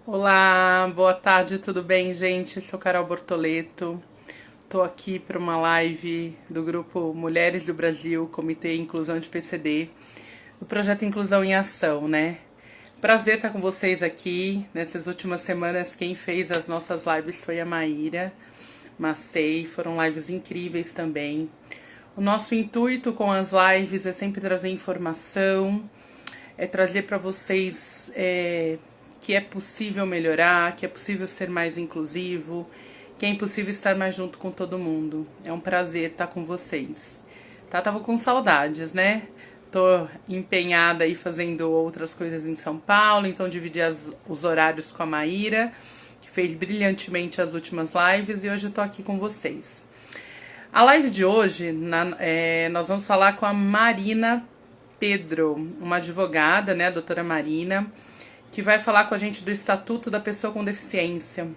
Olá, boa tarde, tudo bem, gente? Sou Carol Bortoleto. Estou aqui para uma live do grupo Mulheres do Brasil, Comitê Inclusão de PCD, do projeto Inclusão em Ação, né? Prazer estar com vocês aqui. Nessas últimas semanas, quem fez as nossas lives foi a Maíra Macei, foram lives incríveis também. O nosso intuito com as lives é sempre trazer informação, é trazer para vocês que é possível melhorar, que é possível ser mais inclusivo, que é impossível estar mais junto com todo mundo. É um prazer estar com vocês. Tava com saudades, né? Tô empenhada aí fazendo outras coisas em São Paulo, então dividi os horários com a Maíra, que fez brilhantemente as últimas lives, e hoje eu tô aqui com vocês. A live de hoje, nós vamos falar com a Marina Pedro, uma advogada, né, a doutora Marina, que vai falar com a gente do Estatuto da Pessoa com Deficiência.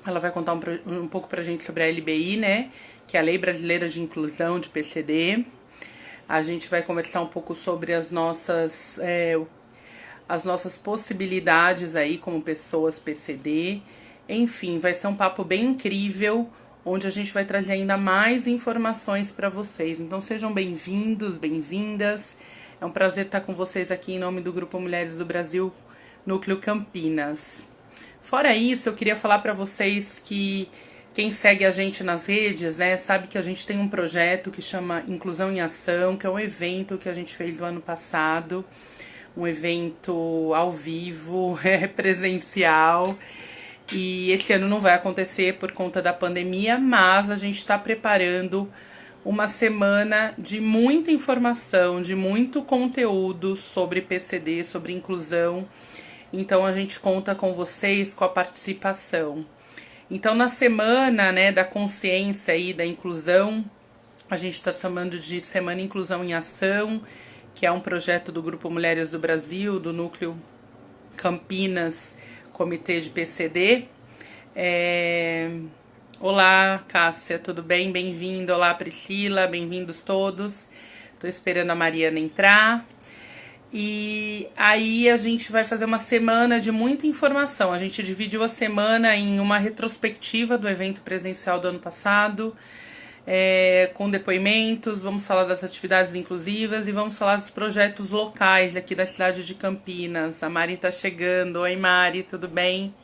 Ela vai contar um pouco pra gente sobre a LBI, né, que é a Lei Brasileira de Inclusão de PCD. A gente vai conversar um pouco sobre as nossas possibilidades aí como pessoas PCD. Enfim, vai ser um papo bem incrível, onde a gente vai trazer ainda mais informações para vocês. Então sejam bem-vindos, bem-vindas. É um prazer estar com vocês aqui em nome do Grupo Mulheres do Brasil, Núcleo Campinas. Fora isso, eu queria falar para vocês que quem segue a gente nas redes, né, sabe que a gente tem um projeto que chama Inclusão em Ação, que é um evento que a gente fez no ano passado, um evento ao vivo, presencial. E esse ano não vai acontecer por conta da pandemia, mas a gente está preparando uma semana de muita informação, de muito conteúdo sobre PCD, sobre inclusão. Então a gente conta com vocês, com a participação. Então na semana, né, da consciência e da inclusão, a gente está chamando de Semana Inclusão em Ação, que é um projeto do Grupo Mulheres do Brasil, do Núcleo Campinas, Comitê de PCD. Olá, Cássia, tudo bem? Bem-vindo. Olá, Priscila, bem-vindos todos. Estou esperando a Mariana entrar. E aí a gente vai fazer uma semana de muita informação. A gente dividiu a semana em uma retrospectiva do evento presencial do ano passado, com depoimentos, vamos falar das atividades inclusivas e vamos falar dos projetos locais aqui da cidade de Campinas. A Mari está chegando. Oi, Mari, tudo bem?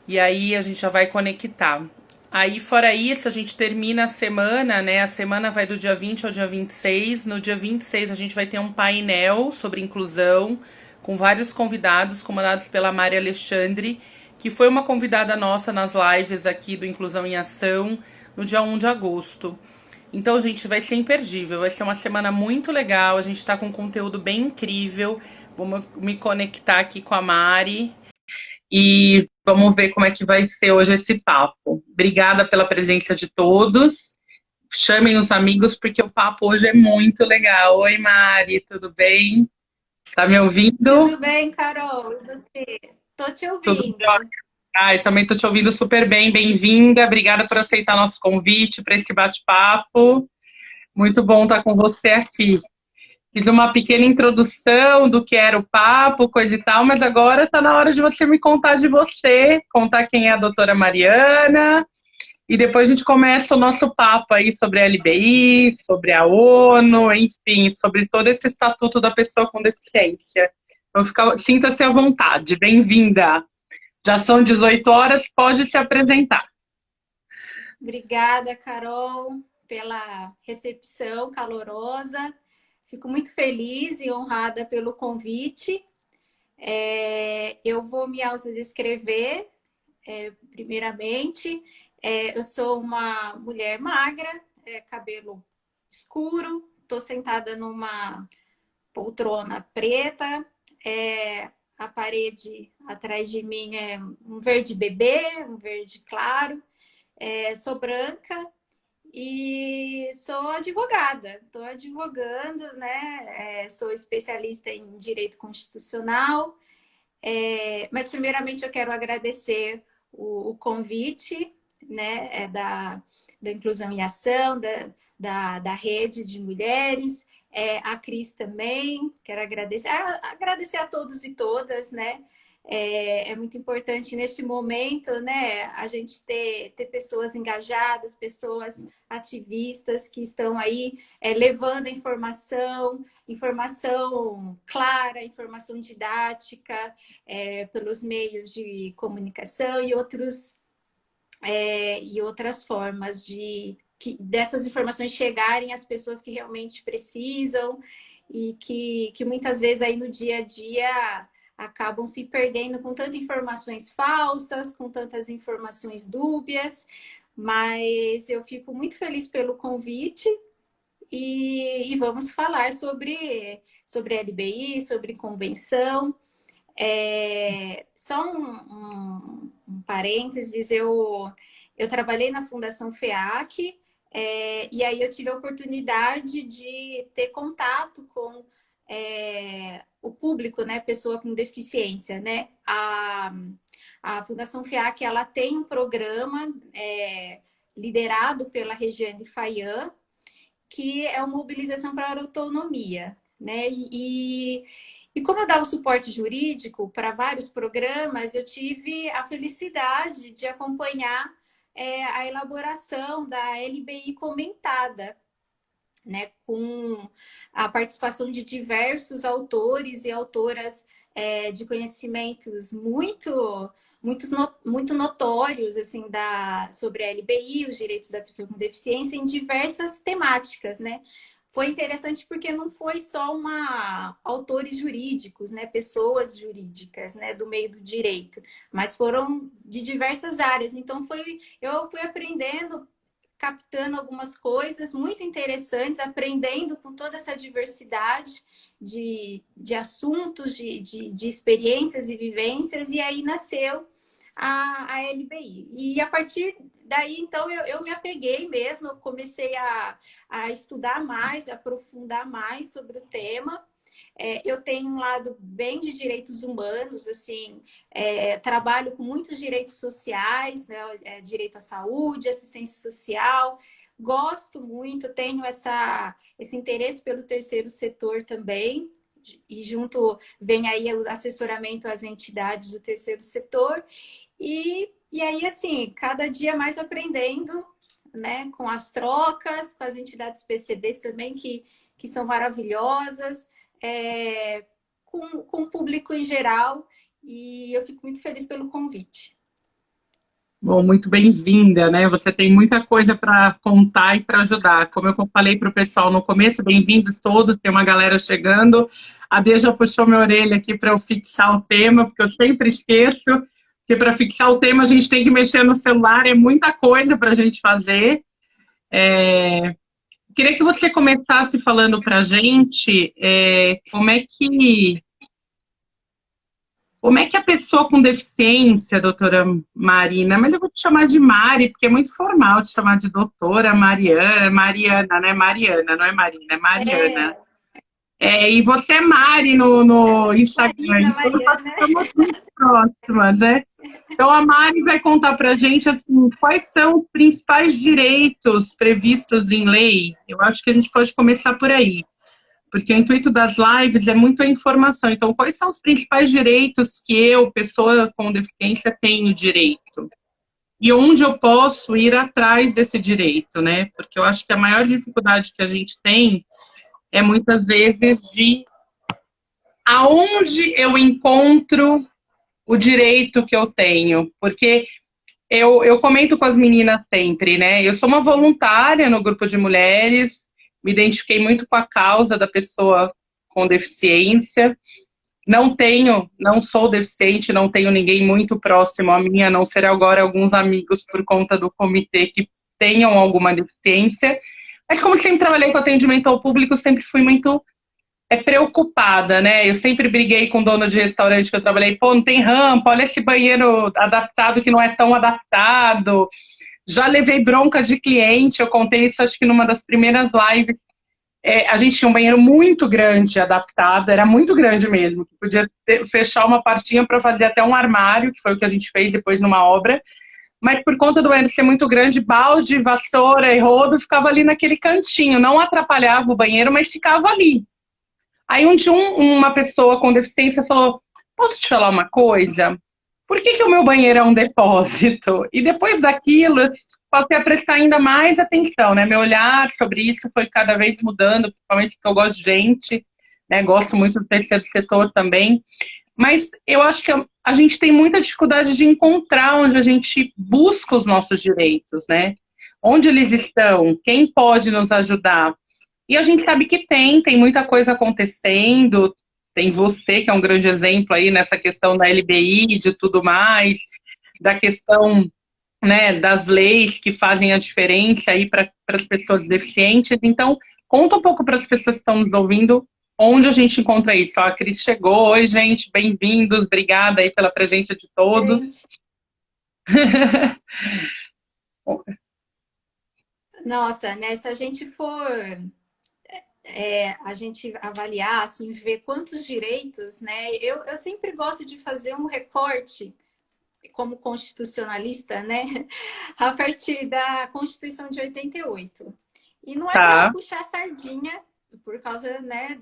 E aí a gente já vai conectar. Aí, fora isso, a gente termina a semana, né? A semana vai do dia 20 ao dia 26. No dia 26, a gente vai ter um painel sobre inclusão, com vários convidados, comandados pela Mari Alexandre, que foi uma convidada nossa nas lives aqui do Inclusão em Ação, no dia 1 de agosto. Então, gente, vai ser imperdível. Vai ser uma semana muito legal. A gente tá com um conteúdo bem incrível. Vou me conectar aqui com a Mari e vamos ver como é que vai ser hoje esse papo. Obrigada pela presença de todos. Chamem os amigos porque o papo hoje é muito legal. Oi, Mari, tudo bem? Tá me ouvindo? Tudo bem, Carol? E você? Tô te Tudo jóia? ouvindo. Ai, também tô te ouvindo super bem. Bem-vinda. Obrigada por aceitar nosso convite para esse bate-papo. Muito bom estar com você aqui. Fiz uma pequena introdução do que era o papo, coisa e tal, mas agora está na hora de você me contar de você, contar quem é a doutora Mariana, e depois a gente começa o nosso papo aí sobre a LBI, sobre a ONU, enfim, sobre todo esse estatuto da pessoa com deficiência. Então, sinta-se à vontade, bem-vinda. Já são 18 horas, pode se apresentar. Obrigada, Carol, pela recepção calorosa. Fico muito feliz e honrada pelo convite. Eu vou me autodescrever, primeiramente. Eu sou uma mulher magra, cabelo escuro, estou sentada numa poltrona preta. A parede atrás de mim é um verde bebê, um verde claro. Sou branca e sou advogada. Estou advogando, né? Sou especialista em direito constitucional. Mas primeiramente eu quero agradecer o convite, né? Da Inclusão em Ação, da Rede de Mulheres. A Cris também, quero agradecer a todos e todas, né? É muito importante neste momento, né, a gente ter pessoas engajadas, pessoas ativistas que estão aí levando informação clara, informação didática, pelos meios de comunicação e outras formas dessas informações chegarem às pessoas que realmente precisam e que muitas vezes aí no dia a dia acabam se perdendo com tantas informações falsas, com tantas informações dúbias, mas eu fico muito feliz pelo convite e vamos falar sobre LBI, sobre convenção. Só um parênteses, eu trabalhei na Fundação FEAC, e aí eu tive a oportunidade de ter contato com o público, né, pessoa com deficiência, né? A Fundação FEAC, ela tem um programa liderado pela Regiane Fayan, que é uma mobilização para a autonomia, né? E como eu dava suporte jurídico para vários programas, eu tive a felicidade de acompanhar a elaboração da LBI comentada, né, com a participação de diversos autores e autoras de conhecimentos muito notórios assim, sobre a LBI, os direitos da pessoa com deficiência, em diversas temáticas, né? Foi interessante porque não foi só autores jurídicos, né, pessoas jurídicas, né, do meio do direito, mas foram de diversas áreas. Então eu fui aprendendo, captando algumas coisas muito interessantes, aprendendo com toda essa diversidade de assuntos, de experiências e vivências, e aí nasceu a LBI. E a partir daí, então, eu me apeguei mesmo, eu comecei a estudar mais, a aprofundar mais sobre o tema. Eu tenho um lado bem de direitos humanos, assim, trabalho com muitos direitos sociais, né? Direito à saúde, assistência social. Gosto muito, tenho esse interesse pelo terceiro setor também, e junto vem aí o assessoramento às entidades do terceiro setor. E aí, assim, cada dia mais aprendendo, né, com as trocas, com as entidades PCDs também, que são maravilhosas, com o público em geral, e eu fico muito feliz pelo convite. Bom, muito bem-vinda, né? Você tem muita coisa para contar e para ajudar. Como eu falei para o pessoal no começo, bem-vindos todos, tem uma galera chegando. A Dê já puxou minha orelha aqui para eu fixar o tema, porque eu sempre esqueço, porque para fixar o tema a gente tem que mexer no celular, é muita coisa para a gente fazer. Queria que você começasse falando para a gente como é que a pessoa com deficiência, doutora Marina, mas eu vou te chamar de Mari, porque é muito formal te chamar de doutora Mariana, né? Mariana, não é Marina, é Mariana. E você é Mari no Instagram, Marina, então nós Mariana. estamos muito próximas, né? Então a Mari vai contar para a gente assim, quais são os principais direitos previstos em lei. Eu acho que a gente pode começar por aí. Porque o intuito das lives é muito a informação. Então, quais são os principais direitos que eu, pessoa com deficiência, tenho direito? E onde eu posso ir atrás desse direito, né? Porque eu acho que a maior dificuldade que a gente tem é muitas vezes de aonde eu encontro o direito que eu tenho. Porque eu comento com as meninas sempre, né? Eu sou uma voluntária no grupo de mulheres, me identifiquei muito com a causa da pessoa com deficiência. Não sou deficiente, não tenho ninguém muito próximo a mim, a não ser agora alguns amigos por conta do comitê que tenham alguma deficiência. Mas como sempre trabalhei com atendimento ao público, sempre fui muito preocupada, né? Eu sempre briguei com o dono de restaurante que eu trabalhei. Pô, não tem rampa, olha esse banheiro adaptado que não é tão adaptado. Já levei bronca de cliente, eu contei isso acho que numa das primeiras lives. A gente tinha um banheiro muito grande adaptado, era muito grande mesmo, que podia fechar uma partinha para fazer até um armário, que foi o que a gente fez depois numa obra, mas por conta do banheiro ser muito grande, balde, vassoura e rodo ficava ali naquele cantinho. Não atrapalhava o banheiro, mas ficava ali. Aí um dia uma pessoa com deficiência falou: posso te falar uma coisa? Por que que o meu banheiro é um depósito? E depois daquilo, eu passei a prestar ainda mais atenção, né? Meu olhar sobre isso foi cada vez mudando, principalmente porque eu gosto de gente, né? Gosto muito do terceiro setor também. Mas eu acho que a gente tem muita dificuldade de encontrar onde a gente busca os nossos direitos, né? Onde eles estão? Quem pode nos ajudar? E a gente sabe que tem muita coisa acontecendo. Tem você, que é um grande exemplo aí nessa questão da LBI e de tudo mais, da questão, né, das leis que fazem a diferença aí para as pessoas deficientes. Então, conta um pouco para as pessoas que estão nos ouvindo onde a gente encontra isso. Ó, a Cris chegou. Oi, gente, bem-vindos. Obrigada aí pela presença de todos. Gente, nossa, né? Se a gente for a gente avaliar, assim, ver quantos direitos, né? Eu sempre gosto de fazer um recorte como constitucionalista, né? A partir da Constituição de 88. E não é para Tá. puxar sardinha por causa, né,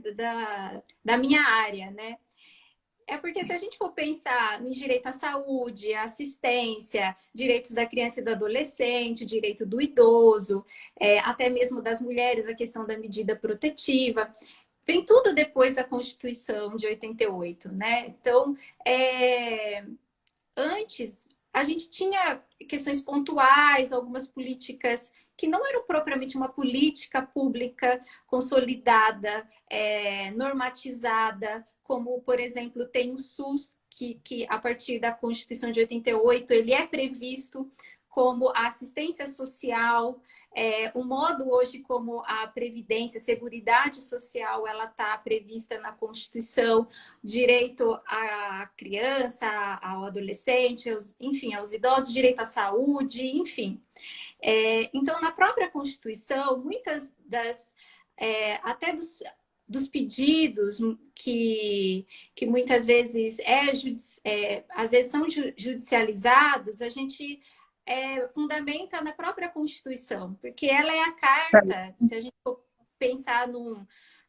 da minha área, né? É porque se a gente for pensar no direito à saúde, à assistência, direitos da criança e do adolescente, direito do idoso, até mesmo das mulheres, a questão da medida protetiva, vem tudo depois da Constituição de 88, né? Então, antes a gente tinha questões pontuais, algumas políticas que não eram propriamente uma política pública consolidada, normatizada, como, por exemplo, tem o SUS, que a partir da Constituição de 88 ele é previsto como a assistência social, o modo hoje como a previdência, a seguridade social, ela está prevista na Constituição, direito à criança, ao adolescente, enfim, aos idosos, direito à saúde, enfim. Então, na própria Constituição, muitas até dos pedidos que muitas vezes às vezes são judicializados, a gente fundamenta na própria Constituição, porque ela é a carta, se a gente for pensar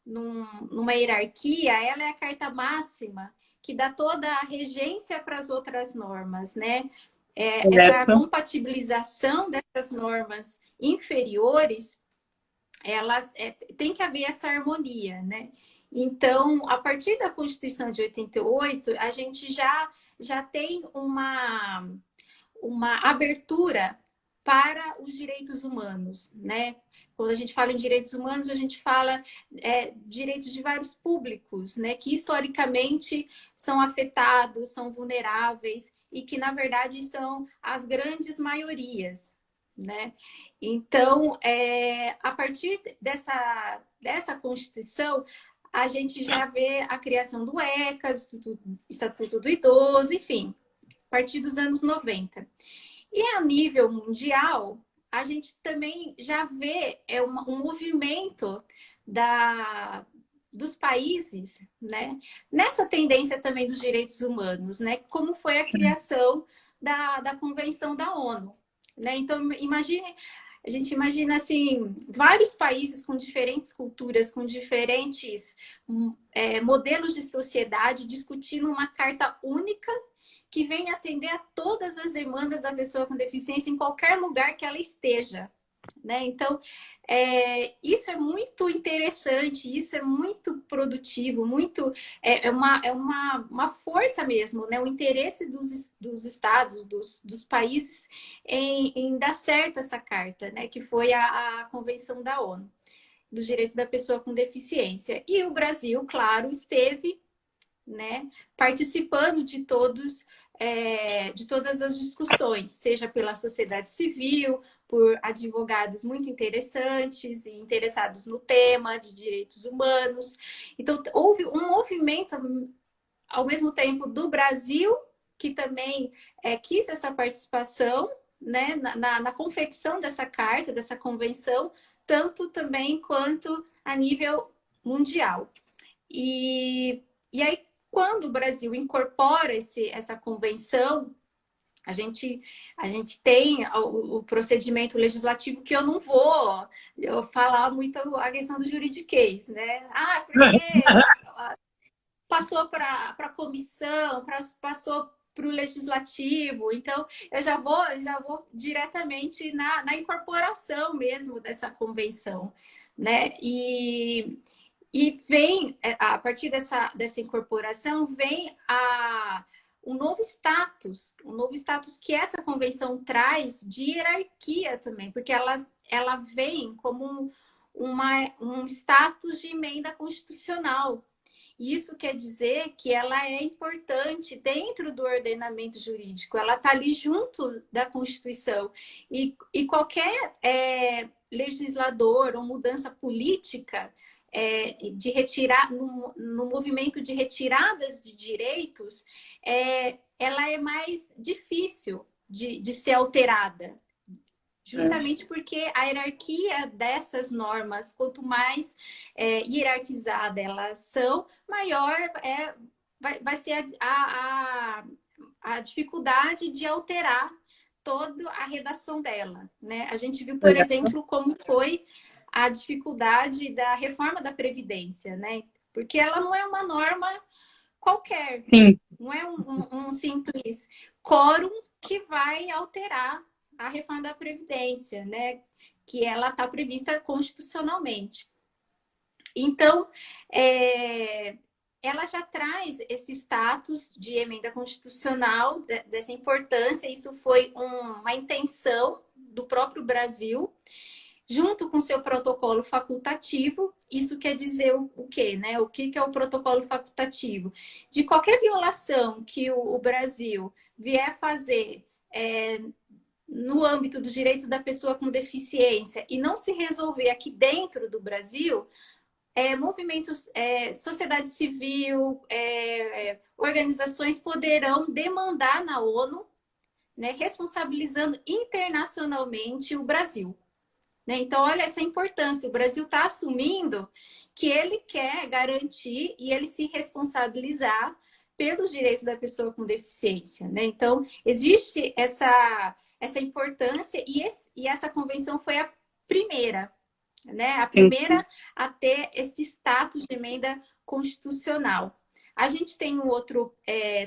numa hierarquia, ela é a carta máxima que dá toda a regência para as outras normas, né? Essa Certo. compatibilização dessas normas inferiores, elas tem que haver essa harmonia, né? Então, a partir da Constituição de 88, a gente já tem uma abertura para os direitos humanos, né? Quando a gente fala em direitos humanos, a gente fala direitos de vários públicos, né? Que historicamente são afetados, são vulneráveis e que, na verdade, são as grandes maiorias, né? Então, a partir dessa Constituição, a gente já vê a criação do ECA, do Estatuto do Idoso, enfim, a partir dos anos 90. E a nível mundial, a gente também já vê um movimento dos países, né? Nessa tendência também dos direitos humanos, né? Como foi a criação da Convenção da ONU, né? Então, a gente imagina assim, vários países com diferentes culturas, com diferentes modelos de sociedade discutindo uma carta única que vem atender a todas as demandas da pessoa com deficiência em qualquer lugar que ela esteja, né? Então, isso é muito interessante, isso é muito produtivo, é uma força mesmo, né? O interesse dos estados, dos países em dar certo essa carta, né? Que foi a Convenção da ONU dos Direitos da Pessoa com Deficiência. E o Brasil, claro, esteve, né, participando de todas as discussões, seja pela sociedade civil, por advogados muito interessantes e interessados no tema de direitos humanos. Então, houve um movimento, ao mesmo tempo, do Brasil, que também quis essa participação, né, na confecção dessa carta, dessa convenção, tanto também quanto a nível mundial. E aí, quando o Brasil incorpora essa convenção, A gente tem o procedimento legislativo que eu falar muito a questão do juridiquês, né? Ah, porque passou para a comissão, passou para o legislativo, então já vou diretamente na incorporação mesmo dessa convenção, né? E vem, a partir dessa incorporação, vem um novo status que essa convenção traz de hierarquia também, porque ela vem como um status de emenda constitucional. Isso quer dizer que ela é importante dentro do ordenamento jurídico, ela está ali junto da Constituição. E qualquer legislador ou mudança política de retirar no movimento de retiradas de direitos, ela é mais difícil de ser alterada. Justamente porque a hierarquia dessas normas, quanto mais hierarquizada elas são, maior vai ser a dificuldade de alterar toda a redação dela, né? A gente viu, por exemplo, como foi a dificuldade da reforma da Previdência, né? Porque ela não é uma norma qualquer, Sim. Não é um simples quórum que vai alterar a reforma da Previdência, né? Que ela está prevista constitucionalmente. Então, ela já traz esse status de emenda constitucional, dessa importância. Isso foi uma intenção do próprio Brasil, junto com seu protocolo facultativo. Isso quer dizer o quê, né? O que é o protocolo facultativo? De qualquer violação que o Brasil vier fazer no âmbito dos direitos da pessoa com deficiência e não se resolver aqui dentro do Brasil, movimentos, sociedade civil, organizações poderão demandar na ONU, né, responsabilizando internacionalmente o Brasil. Né? Então, olha essa importância. O Brasil está assumindo que ele quer garantir e ele se responsabilizar pelos direitos da pessoa com deficiência. Né? Então, existe essa importância e essa convenção foi a primeira, né? A primeira a ter esse status de emenda constitucional. A gente tem um outro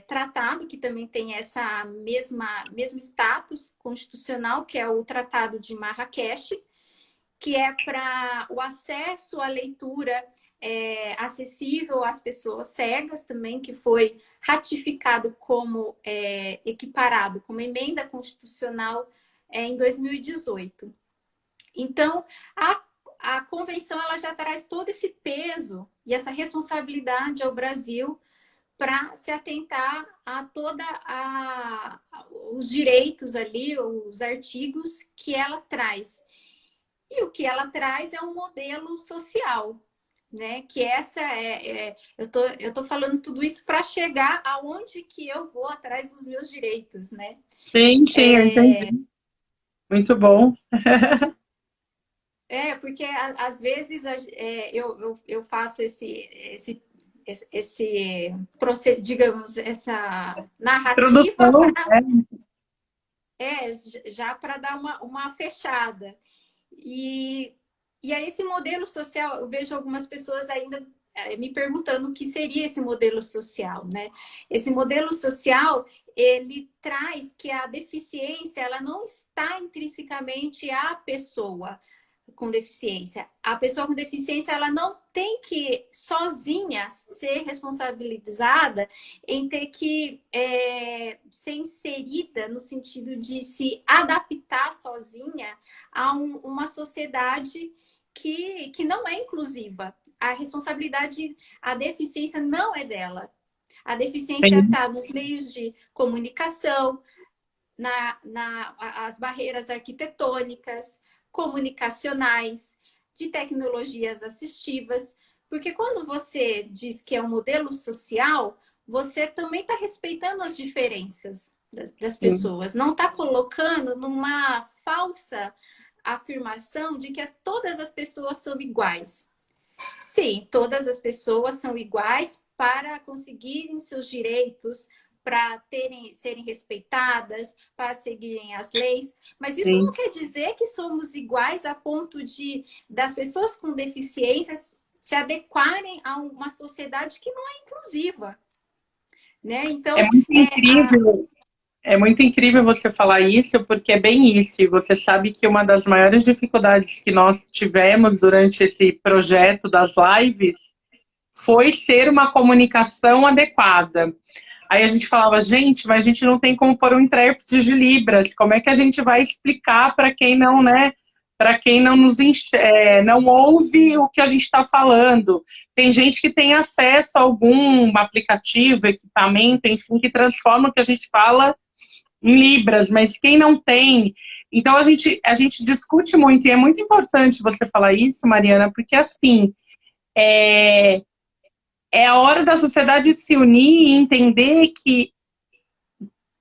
tratado que também tem essa mesmo status constitucional, que é o Tratado de Marrakech, que é para o acesso à leitura acessível às pessoas cegas também, que foi ratificado como equiparado como emenda constitucional em 2018. Então, a convenção ela já traz todo esse peso e essa responsabilidade ao Brasil para se atentar a os direitos ali, os artigos que ela traz. E o que ela traz é um modelo social, né? Que eu tô falando tudo isso para chegar aonde que eu vou atrás dos meus direitos, né? Sim, eu entendi. Muito bom. Porque às vezes eu faço digamos, essa narrativa já para dar uma fechada. E aí esse modelo social, eu vejo algumas pessoas ainda me perguntando o que seria esse modelo social, né? Esse modelo social, ele traz que a deficiência, ela não está intrinsecamente à pessoa com deficiência. A pessoa com deficiência, ela não tem que sozinha ser responsabilizada em ter que ser inserida no sentido de se adaptar sozinha a uma sociedade que não é inclusiva. A responsabilidade, a deficiência não é dela. A deficiência está nos meios de comunicação, as barreiras arquitetônicas, comunicacionais, de tecnologias assistivas, porque quando você diz que é um modelo social, você também está respeitando as diferenças das pessoas, não está colocando numa falsa afirmação de que todas as pessoas são iguais. Sim, todas as pessoas são iguais para conseguirem seus direitos, para serem respeitadas, para seguirem as leis, mas isso Sim. não quer dizer que somos iguais a ponto de das pessoas com deficiências se adequarem a uma sociedade que não é inclusiva, né? É Então, muito incrível, é muito incrível você falar isso, porque é bem isso. E você sabe que uma das maiores dificuldades que nós tivemos durante esse projeto das lives foi ser uma comunicação adequada. Aí a gente falava, gente, mas a gente não tem como pôr um intérprete de Libras. Como é que a gente vai explicar para quem não, né? Para quem não não ouve o que a gente está falando. Tem gente que tem acesso a algum aplicativo, equipamento, enfim, que transforma o que a gente fala em Libras, mas quem não tem. Então a gente discute muito, e é muito importante você falar isso, Mariana, porque assim. É a hora da sociedade se unir e entender que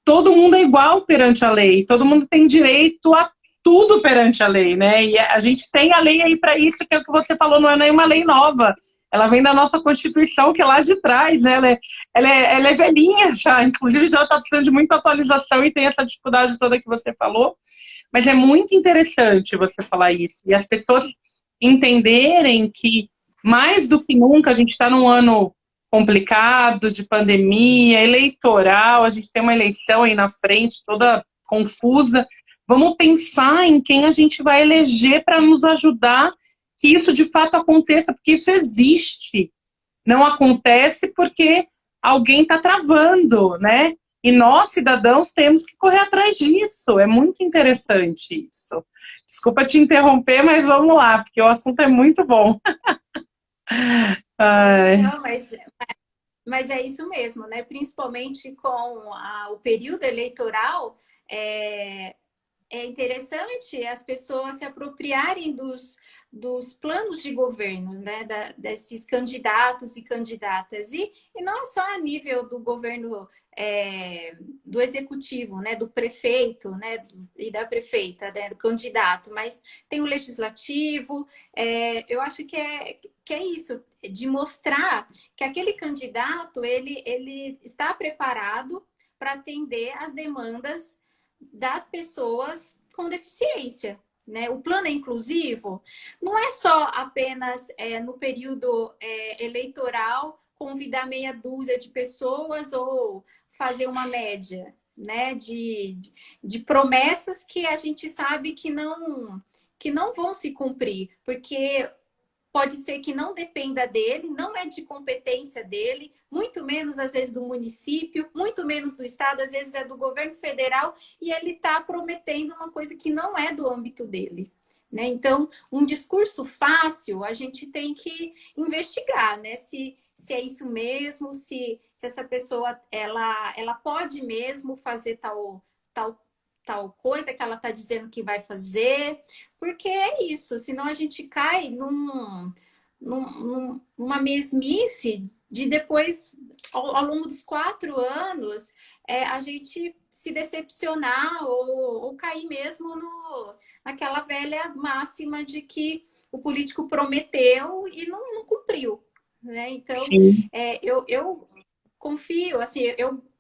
todo mundo é igual perante a lei, todo mundo tem direito a tudo perante a lei, né? E a gente tem a lei aí para isso, que é o que você falou, não é nenhuma lei nova. Ela vem da nossa Constituição, que é lá de trás, né? Ela é velhinha já, inclusive já está precisando de muita atualização e tem essa dificuldade toda que você falou. Mas é muito interessante você falar isso. E as pessoas entenderem que, mais do que nunca, a gente está num ano complicado, de pandemia, eleitoral, a gente tem uma eleição aí na frente, toda confusa. Vamos pensar em quem a gente vai eleger para nos ajudar que isso de fato aconteça, porque isso existe. Não acontece porque alguém está travando, né? E nós, cidadãos, temos que correr atrás disso. É muito interessante isso. Desculpa te interromper, mas vamos lá, porque o assunto é muito bom. Ai. não, mas é isso mesmo, né? Principalmente com o período eleitoral, é, é interessante as pessoas se apropriarem dos planos de governo, né? Desses candidatos e candidatas. E não é só a nível do governo do executivo, né? Do prefeito, né? E da prefeita, né? Do candidato, mas tem o legislativo. Eu acho que é isso, de mostrar que aquele candidato ele está preparado para atender às demandas das pessoas com deficiência. Né? O plano é inclusivo não é só apenas no período eleitoral convidar meia dúzia de pessoas ou fazer uma média, né? De promessas que a gente sabe que não vão se cumprir, porque pode ser que não dependa dele, não é de competência dele, muito menos às vezes do município, muito menos do estado, às vezes é do governo federal e ele está prometendo uma coisa que não é do âmbito dele. Né? Então, um discurso fácil, a gente tem que investigar, né? Se é isso mesmo, se essa pessoa ela pode mesmo fazer tal coisa que ela está dizendo que vai fazer, porque é isso, senão a gente cai numa mesmice de depois, ao longo dos 4 anos, a gente se decepcionar ou cair mesmo naquela velha máxima de que o político prometeu e não cumpriu. Né? Então, Sim. eu confio, assim,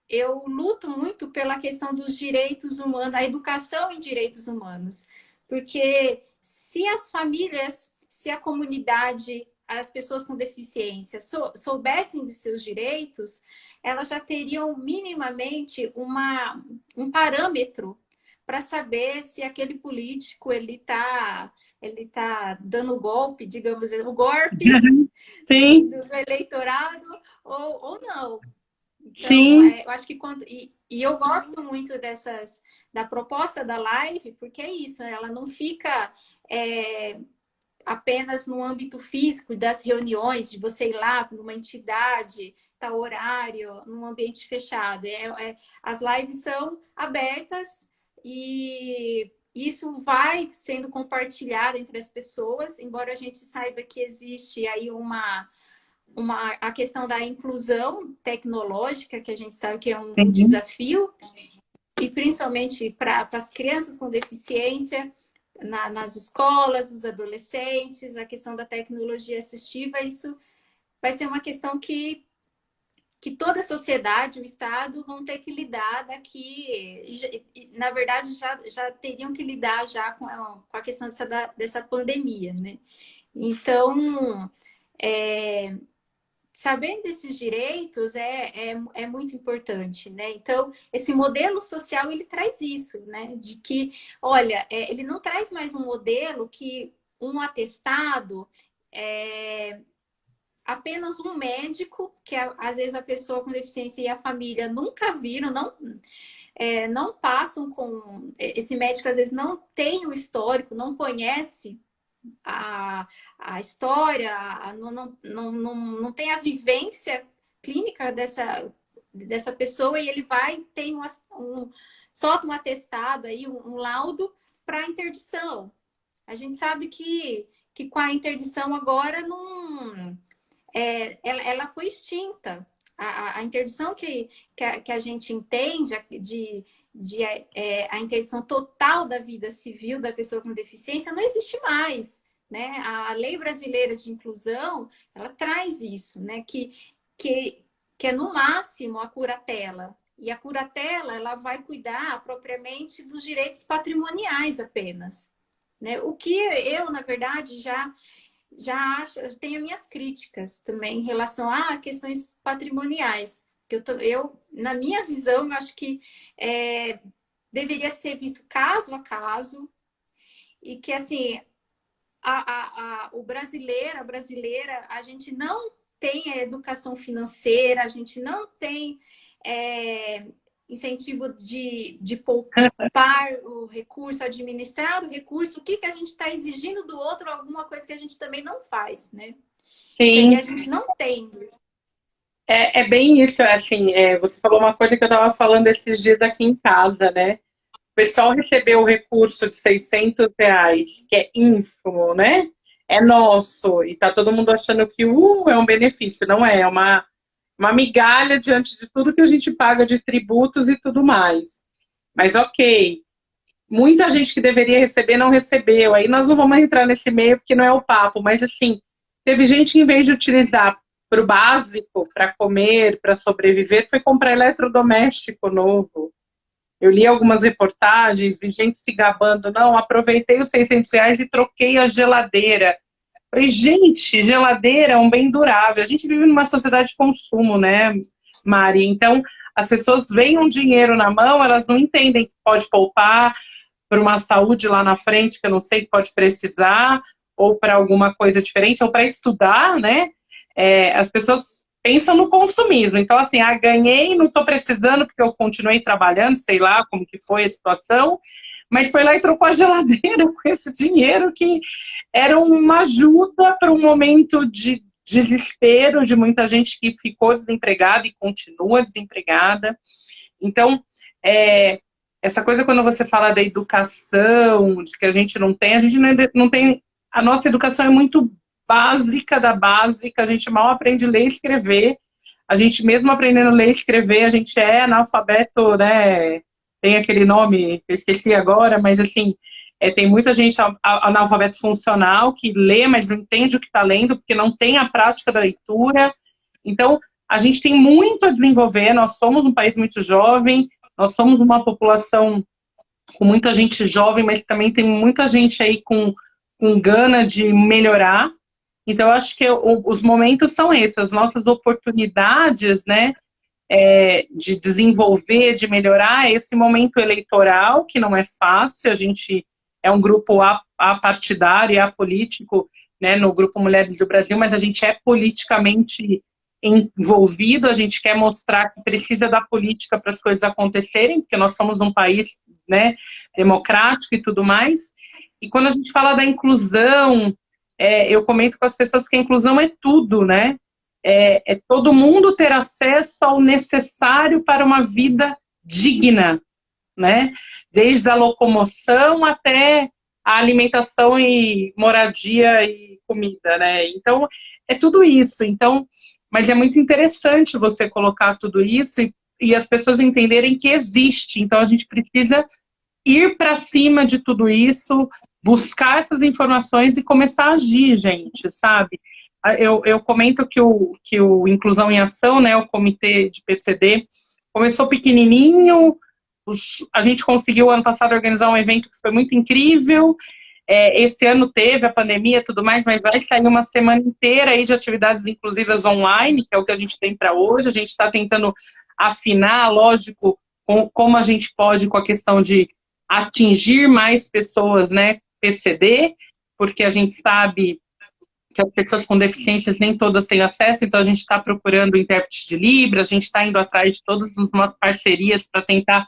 eu luto muito pela questão dos direitos humanos, a educação em direitos humanos, porque se as famílias, se a comunidade, as pessoas com deficiência soubessem de seus direitos, elas já teriam minimamente um parâmetro para saber se aquele político ele tá dando golpe, digamos, o golpe Sim, do eleitorado ou não. Então, sim, eu acho que quando. E eu gosto muito da proposta da live, porque é isso, né? Ela não fica apenas no âmbito físico das reuniões, de você ir lá para uma entidade, tal horário, num ambiente fechado. As lives são abertas e isso vai sendo compartilhado entre as pessoas, embora a gente saiba que existe aí a questão da inclusão tecnológica, que a gente sabe que é um sim. desafio, e principalmente para as crianças com deficiência, nas escolas, os adolescentes, a questão da tecnologia assistiva, isso vai ser uma questão que que toda a sociedade, o Estado, vão ter que lidar daqui. Na verdade, já teriam que lidar já com a questão dessa pandemia, né? Então, é, sabendo desses direitos é muito importante, né? Então, esse modelo social, ele traz isso, né? De que, olha, ele não traz mais um modelo que um atestado é apenas um médico, que às vezes a pessoa com deficiência e a família nunca viram, não passam com... Esse médico, às vezes, não tem o histórico, não conhece a história, não tem a vivência clínica dessa pessoa e ele vai, tem solta um atestado aí, um laudo para interdição. A gente sabe que com a interdição agora não, ela foi extinta. A interdição que a gente entende, a interdição total da vida civil da pessoa com deficiência, não existe mais. Né? A lei brasileira de inclusão, ela traz isso, né? Que é no máximo a curatela. E a curatela, ela vai cuidar propriamente dos direitos patrimoniais apenas. Né? O que eu, na verdade, já acho, eu tenho minhas críticas também em relação a questões patrimoniais. Na minha visão, eu acho que deveria ser visto caso a caso e que, assim, o brasileiro, a brasileira, a gente não tem educação financeira, a gente não tem incentivo de poupar o recurso, administrar o recurso. O que a gente está exigindo do outro? Alguma coisa que a gente também não faz, né? Sim. Que a gente não tem. É bem isso, assim, você falou uma coisa que eu estava falando esses dias aqui em casa, né? O pessoal recebeu o recurso de R$ 600, que é ínfimo, né? É nosso, e tá todo mundo achando que é um benefício. Não é uma migalha diante de tudo que a gente paga de tributos e tudo mais. Mas ok, muita gente que deveria receber não recebeu. Aí nós não vamos entrar nesse meio porque não é o papo, mas assim, teve gente que em vez de utilizar para o básico, para comer, para sobreviver, foi comprar eletrodoméstico novo. Eu li algumas reportagens, vi gente se gabando, não, aproveitei os R$ 600 e troquei a geladeira. Falei, gente, geladeira é um bem durável. A gente vive numa sociedade de consumo, né, Mari? Então, as pessoas veem um dinheiro na mão, elas não entendem que pode poupar para uma saúde lá na frente, que eu não sei que pode precisar, ou para alguma coisa diferente, ou para estudar, né? As pessoas pensam no consumismo. Então, assim, ganhei, não estou precisando porque eu continuei trabalhando, sei lá como que foi a situação, mas foi lá e trocou a geladeira com esse dinheiro que era uma ajuda para um momento de desespero de muita gente que ficou desempregada e continua desempregada. Então, essa coisa quando você fala da educação, de que a gente não tem a nossa educação é muito básica da básica, a gente mal aprende a ler e escrever, a gente mesmo aprendendo a ler e escrever, a gente é analfabeto, né? Tem aquele nome, eu esqueci agora, mas assim, tem muita gente analfabeto funcional que lê, mas não entende o que está lendo, porque não tem a prática da leitura. Então, a gente tem muito a desenvolver, nós somos um país muito jovem, nós somos uma população com muita gente jovem, mas também tem muita gente aí com gana de melhorar. Então, eu acho que os momentos são esses, as nossas oportunidades, né, de desenvolver, de melhorar esse momento eleitoral, que não é fácil, a gente é um grupo apartidário e apolítico, né, no Grupo Mulheres do Brasil, mas a gente é politicamente envolvido, a gente quer mostrar que precisa da política para as coisas acontecerem, porque nós somos um país, né, democrático e tudo mais. E quando a gente fala da inclusão, eu comento com as pessoas que a inclusão é tudo, né? É todo mundo ter acesso ao necessário para uma vida digna, né? Desde a locomoção até a alimentação e moradia e comida, né? Então, é tudo isso. Então, mas é muito interessante você colocar tudo isso e as pessoas entenderem que existe. Então, a gente precisa ir para cima de tudo isso, buscar essas informações e começar a agir, gente, sabe? eu comento que o Inclusão em Ação, né, o comitê de PCD, começou pequenininho, a gente conseguiu ano passado organizar um evento que foi muito incrível. Esse ano teve a pandemia e tudo mais, mas vai sair uma semana inteira aí de atividades inclusivas online, que é o que a gente tem para hoje. A gente está tentando afinar, lógico, como a gente pode com a questão de atingir mais pessoas, né, PCD, porque a gente sabe que as pessoas com deficiências nem todas têm acesso, então a gente está procurando intérprete de Libras, a gente está indo atrás de todas as parcerias para tentar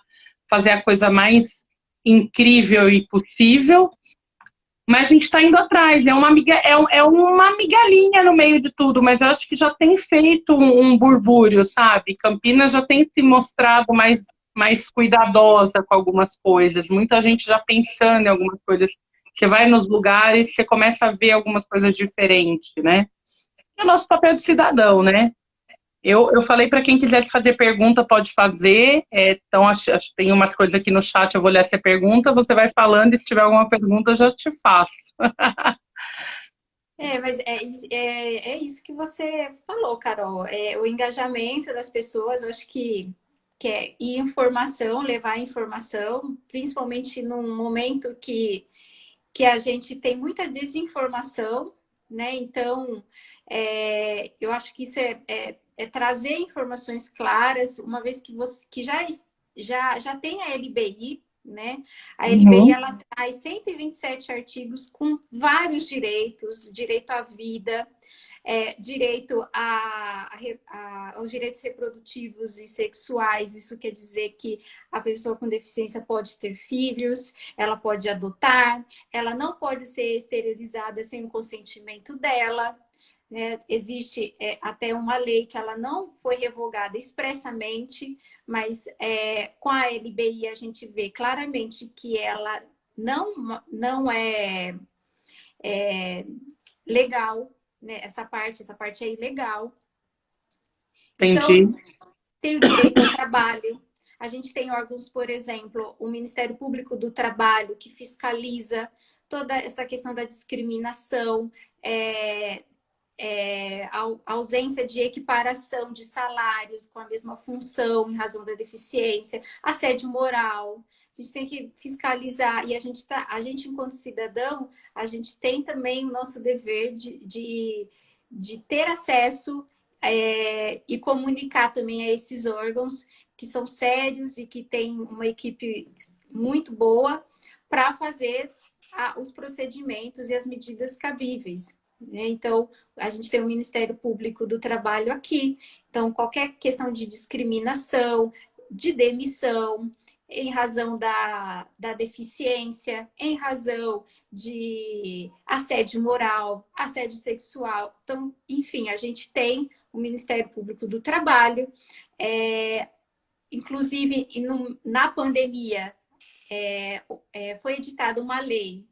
fazer a coisa mais incrível e possível. Mas a gente está indo atrás, é uma migalhinha no meio de tudo, mas eu acho que já tem feito um burbúrio, sabe? Campinas já tem se mostrado mais cuidadosa com algumas coisas, muita gente já pensando em algumas coisas. Você vai nos lugares, você começa a ver algumas coisas diferentes, né? É o nosso papel de cidadão, né? Eu falei para quem quiser fazer pergunta, pode fazer. Então, acho que tem umas coisas aqui no chat, eu vou ler essa pergunta, você vai falando, e se tiver alguma pergunta, eu já te faço. Mas é isso que você falou, Carol. O engajamento das pessoas, eu acho que é e informação, levar informação, principalmente num momento que a gente tem muita desinformação, né? Então, eu acho que isso é trazer informações claras, uma vez que você que já tem a LBI, né? A LBI ela traz 127 artigos com vários direitos, direito à vida, direito aos direitos reprodutivos e sexuais. Isso quer dizer que a pessoa com deficiência pode ter filhos, ela pode adotar, ela não pode ser esterilizada sem o consentimento dela. Existe até uma lei que ela não foi revogada expressamente, mas com a LBI a gente vê claramente que ela não é legal, né? Essa parte é ilegal. Entendi. Então, tem o direito ao trabalho. A gente tem órgãos, por exemplo, o Ministério Público do Trabalho, que fiscaliza toda essa questão da discriminação, a ausência de equiparação de salários com a mesma função em razão da deficiência, assédio moral. A gente tem que fiscalizar e a gente enquanto cidadão, a gente tem também o nosso dever de ter acesso e comunicar também a esses órgãos que são sérios e que têm uma equipe muito boa para fazer os procedimentos e as medidas cabíveis. Então, a gente tem o Ministério Público do Trabalho aqui. Então, qualquer questão de discriminação, de demissão, em razão da deficiência, em razão de assédio moral, assédio sexual. Então, enfim, a gente tem o Ministério Público do Trabalho. Inclusive, na pandemia, foi editada uma lei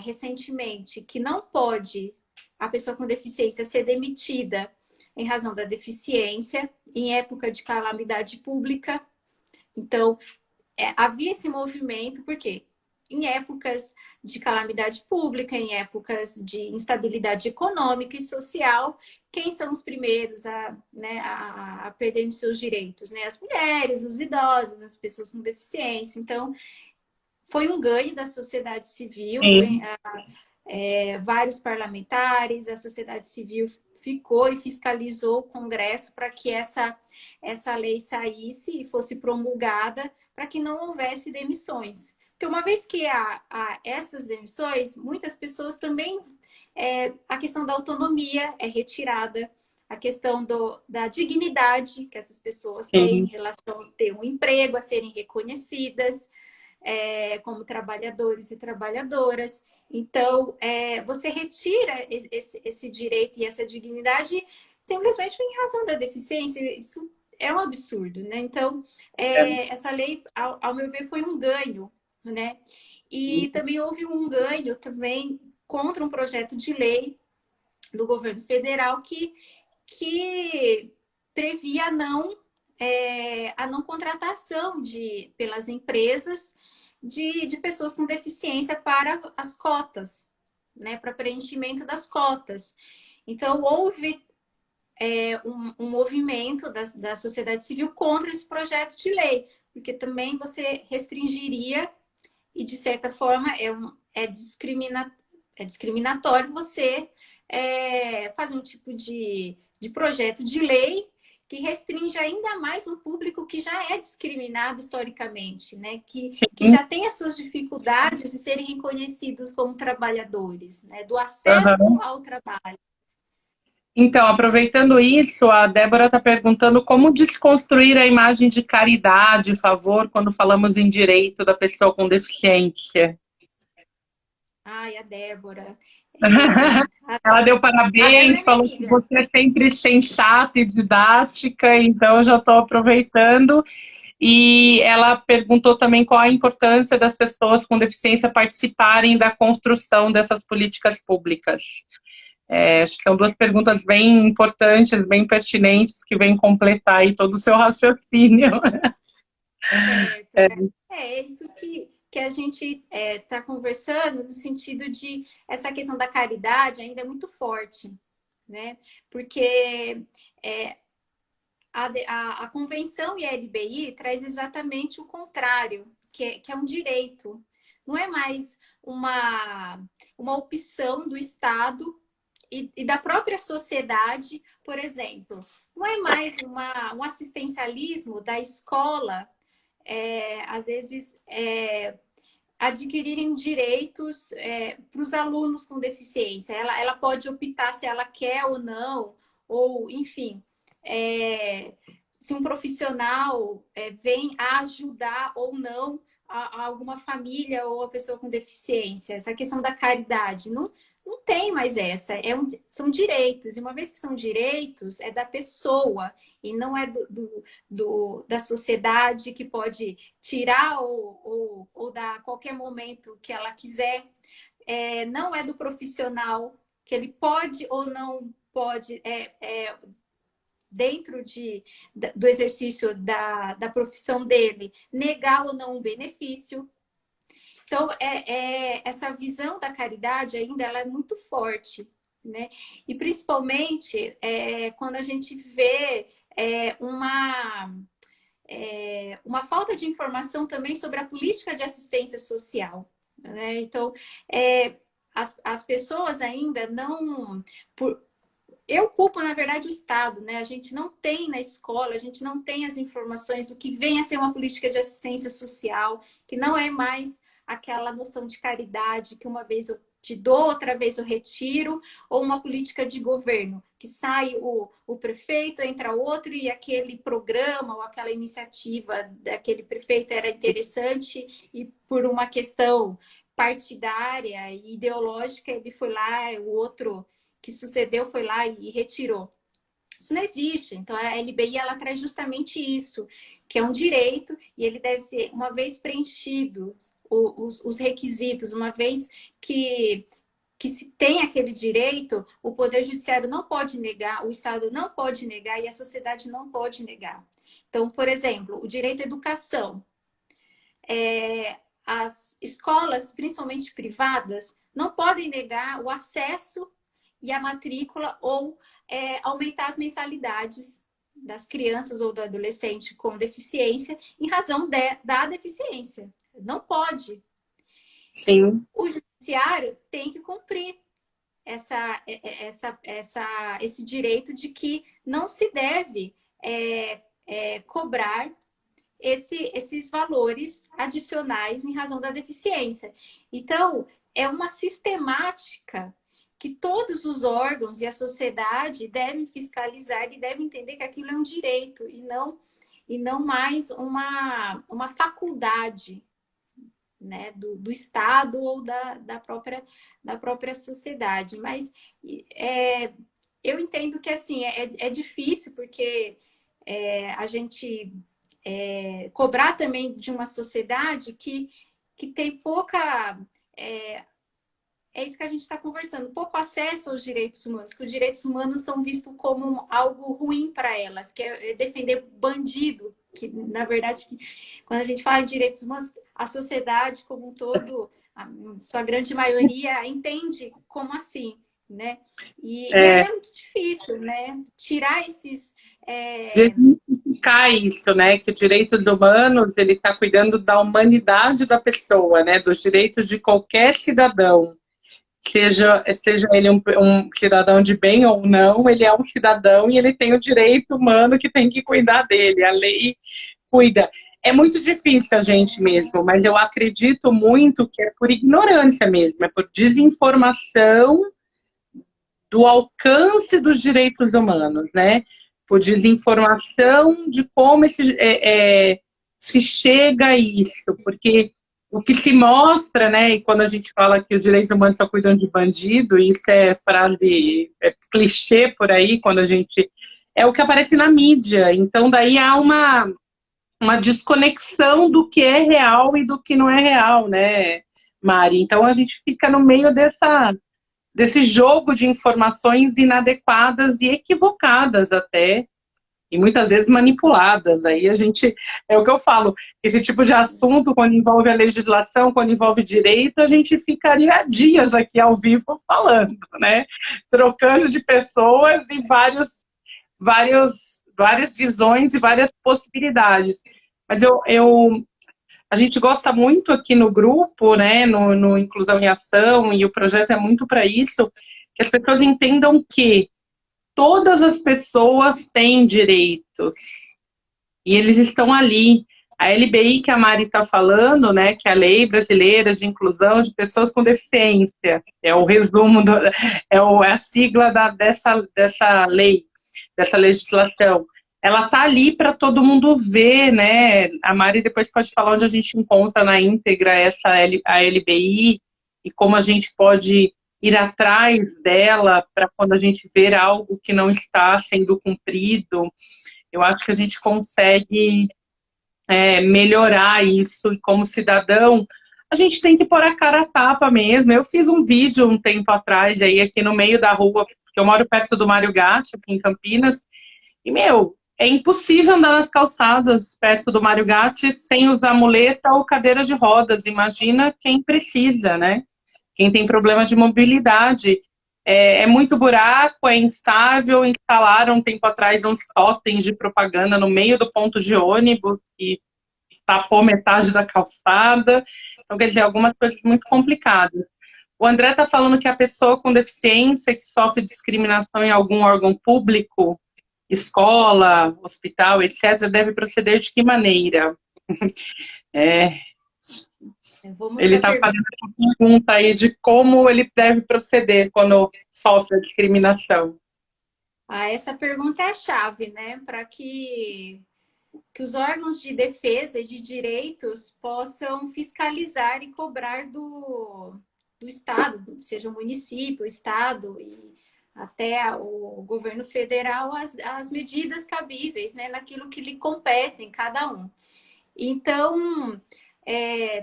recentemente que não pode a pessoa com deficiência ser demitida em razão da deficiência em época de calamidade pública. Então, havia esse movimento, porque em épocas de calamidade pública, em épocas de instabilidade econômica e social, quem são os primeiros a perderem seus direitos? Né? As mulheres, os idosos, as pessoas com deficiência. Então, foi um ganho da sociedade civil, vários parlamentares, a sociedade civil ficou e fiscalizou o Congresso para que essa lei saísse e fosse promulgada para que não houvesse demissões. Porque uma vez que há essas demissões, muitas pessoas também, a questão da autonomia é retirada, a questão da dignidade que essas pessoas têm em relação a ter um emprego, a serem reconhecidas, como trabalhadores e trabalhadoras. Então, você retira esse direito e essa dignidade simplesmente em razão da deficiência. Isso é um absurdo, né? Então, essa lei, ao meu ver, foi um ganho, né? E também houve um ganho também contra um projeto de lei do governo federal que previa a não contratação pelas empresas de pessoas com deficiência para as cotas, né, para preenchimento das cotas. Então, houve um movimento da sociedade civil contra esse projeto de lei, porque também você restringiria e, de certa forma, é discriminatório você fazer um tipo de projeto de lei que restringe ainda mais um público que já é discriminado historicamente, né? Que já tem as suas dificuldades de serem reconhecidos como trabalhadores, né? Do acesso Aham. ao trabalho. Então, aproveitando isso, a Débora está perguntando como desconstruir a imagem de caridade, favor, quando falamos em direito da pessoa com deficiência. Ai, a Débora. Ela deu A Débora parabéns, é minha falou que amiga. você é sempre sensata e didática, então eu já estou aproveitando. E ela perguntou também qual a importância das pessoas com deficiência participarem da construção dessas políticas públicas. Acho que são duas perguntas bem importantes, bem pertinentes, que vêm completar aí todo o seu raciocínio. Certo. É isso que a gente está conversando no sentido de essa questão da caridade ainda é muito forte, né? Porque a Convenção ILBI traz exatamente o contrário, que é um direito. Não é mais uma opção do Estado e da própria sociedade, por exemplo. Não é mais um assistencialismo da escola, às vezes, adquirirem direitos para os alunos com deficiência. Ela pode optar se ela quer ou não, ou, enfim, se um profissional vem a ajudar ou não a alguma família ou a pessoa com deficiência. Essa questão da caridade. Não tem mais essa. São direitos. E uma vez que são direitos, é da pessoa e não é da sociedade que pode tirar ou dar a qualquer momento que ela quiser. Não é do profissional que ele pode ou não pode dentro do exercício da profissão dele, negar ou não um benefício. Então, essa visão da caridade ainda ela é muito forte, né? E principalmente quando a gente vê uma falta de informação também sobre a política de assistência social, né? Então, as pessoas ainda não... Eu culpo, na verdade, o Estado, né? A gente não tem na escola, a gente não tem as informações do que vem a ser uma política de assistência social, que não é mais aquela noção de caridade, que uma vez eu te dou, outra vez eu retiro, ou uma política de governo, que sai o prefeito, entra outro, e aquele programa ou aquela iniciativa daquele prefeito era interessante, e por uma questão partidária e ideológica, ele foi lá, o outro que sucedeu foi lá e retirou. Isso não existe. Então, a LBI ela traz justamente isso, que é um direito e ele deve ser, uma vez preenchidos os requisitos, uma vez que se tem aquele direito, o Poder Judiciário não pode negar, o Estado não pode negar e a sociedade não pode negar. Então, por exemplo, o direito à educação. As escolas, principalmente privadas, não podem negar o acesso e a matrícula ou aumentar as mensalidades das crianças ou do adolescente com deficiência em razão da deficiência. Não pode. Sim. O judiciário tem que cumprir esse direito de que não se deve cobrar esses valores adicionais em razão da deficiência. Então, é uma sistemática que todos os órgãos e a sociedade devem fiscalizar e devem entender que aquilo é um direito e não mais uma faculdade, né, do Estado ou da própria sociedade. Mas eu entendo que assim é difícil porque a gente cobrar também de uma sociedade que tem pouca... É isso que a gente está conversando, pouco acesso aos direitos humanos, que os direitos humanos são vistos como algo ruim para elas, que é defender bandido, que na verdade, quando a gente fala de direitos humanos, a sociedade como um todo, a sua grande maioria, entende como assim. né? E é muito difícil, né? Tirar esses... Desmistificar isso, né? Que direitos humanos, ele está cuidando da humanidade da pessoa, né? Dos direitos de qualquer cidadão. Seja ele um cidadão de bem ou não, ele é um cidadão e ele tem o direito humano que tem que cuidar dele. A lei cuida. É muito difícil a gente mesmo, mas eu acredito muito que é por ignorância mesmo, é por desinformação do alcance dos direitos humanos, né? Por desinformação de como se chega a isso, porque o que se mostra, né, e quando a gente fala que os direitos humanos só cuidam de bandido, isso é frase, é clichê por aí, quando a gente... É o que aparece na mídia, então daí há uma desconexão do que é real e do que não é real, né, Mari? Então a gente fica no meio desse jogo de informações inadequadas e equivocadas até, e muitas vezes manipuladas. Aí a gente, é o que eu falo, esse tipo de assunto, quando envolve a legislação, quando envolve direito, a gente ficaria dias aqui ao vivo falando, né? Trocando de pessoas e várias visões e várias possibilidades. Mas a gente gosta muito aqui no grupo, né, no Inclusão em Ação, e o projeto é muito para isso, que as pessoas entendam que todas as pessoas têm direitos e eles estão ali. A LBI que a Mari está falando, né, que é a Lei Brasileira de Inclusão de Pessoas com Deficiência, é o resumo, é a sigla dessa lei, dessa legislação. Ela está ali para todo mundo ver, né? A Mari depois pode falar onde a gente encontra na íntegra a LBI e como a gente pode ir atrás dela para quando a gente ver algo que não está sendo cumprido. Eu acho que a gente consegue melhorar isso, e como cidadão, a gente tem que pôr a cara a tapa mesmo. Eu fiz um vídeo um tempo atrás, aí aqui no meio da rua, porque eu moro perto do Mário Gatti, aqui em Campinas, e, é impossível andar nas calçadas perto do Mário Gatti sem usar muleta ou cadeira de rodas. Imagina quem precisa, né? Quem tem problema de mobilidade. É muito buraco, é instável. Instalaram um tempo atrás uns totens de propaganda no meio do ponto de ônibus que tapou metade da calçada. Então, quer dizer, algumas coisas muito complicadas. O André está falando que a pessoa com deficiência que sofre discriminação em algum órgão público, escola, hospital, etc., deve proceder de que maneira? Ele está fazendo uma pergunta aí de como ele deve proceder quando sofre a discriminação. Essa pergunta é a chave, né? Para que os órgãos de defesa e de direitos possam fiscalizar e cobrar do Estado, seja o município, o Estado e até o governo federal, as medidas cabíveis, né, naquilo que lhe compete em cada um. Então,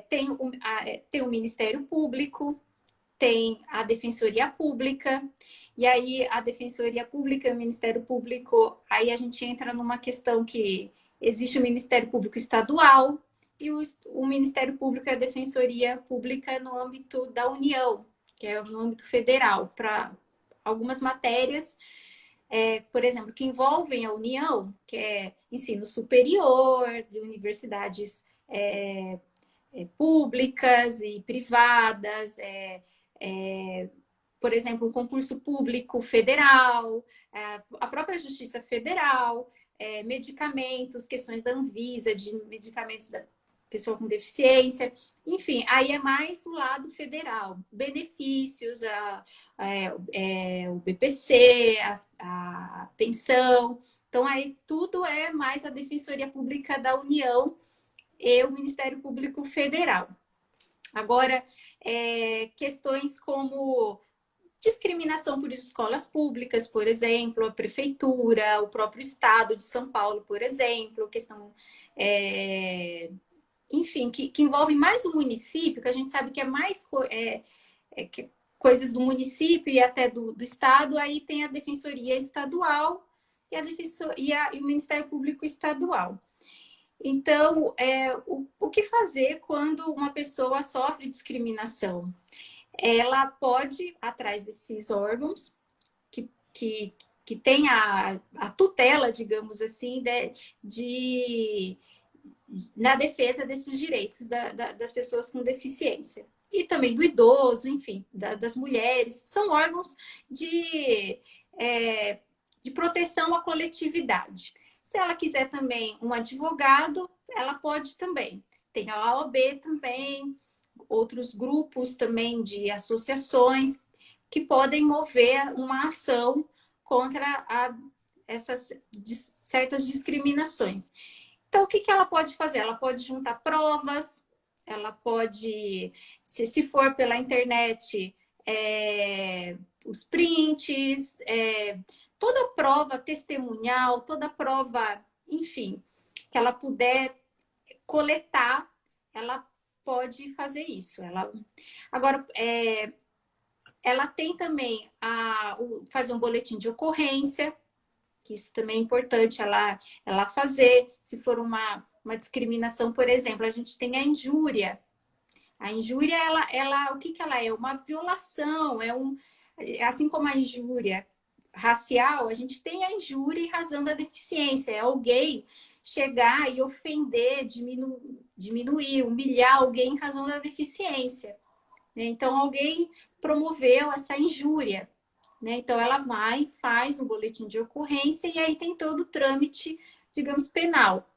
tem o Ministério Público, tem a Defensoria Pública, e aí a Defensoria Pública e o Ministério Público, aí a gente entra numa questão que existe o Ministério Público Estadual e o Ministério Público e a Defensoria Pública no âmbito da União, que é no âmbito federal, para algumas matérias, por exemplo, que envolvem a União, que é ensino superior, de universidades públicas e privadas, por exemplo, um concurso público federal, a própria Justiça Federal, medicamentos, questões da Anvisa, de medicamentos da pessoa com deficiência, enfim, aí é mais o lado federal, benefícios, o BPC, a pensão, então aí tudo é mais a Defensoria Pública da União e o Ministério Público Federal. Agora, questões como discriminação por escolas públicas, por exemplo, a prefeitura, o próprio estado de São Paulo, por exemplo, questão, enfim, que envolve mais o município, que a gente sabe que é mais coisas do município e até do estado, aí tem a Defensoria Estadual e o Ministério Público Estadual. Então, o que fazer quando uma pessoa sofre discriminação? ela pode ir atrás desses órgãos que tem a tutela, digamos assim, na defesa desses direitos das pessoas com deficiência. E também do idoso, enfim, das mulheres. São órgãos de proteção à coletividade. Se ela quiser também um advogado, ela pode também. Tem a OAB também, outros grupos também de associações que podem mover uma ação contra essas certas discriminações. Então, o que ela pode fazer? Ela pode juntar provas, ela pode, se for pela internet, os prints, toda prova testemunhal, toda prova, enfim, que ela puder coletar, ela pode fazer isso. Agora, ela tem também fazer um boletim de ocorrência, que isso também é importante ela fazer. Se for uma discriminação, por exemplo, a gente tem a injúria. A injúria, o que ela é? Uma violação, assim como a injúria racial, a gente tem a injúria em razão da deficiência. É alguém chegar e ofender, diminuir, humilhar alguém em razão da deficiência. Então, alguém promoveu essa injúria. Então, ela vai, faz um boletim de ocorrência e aí tem todo o trâmite, digamos, penal.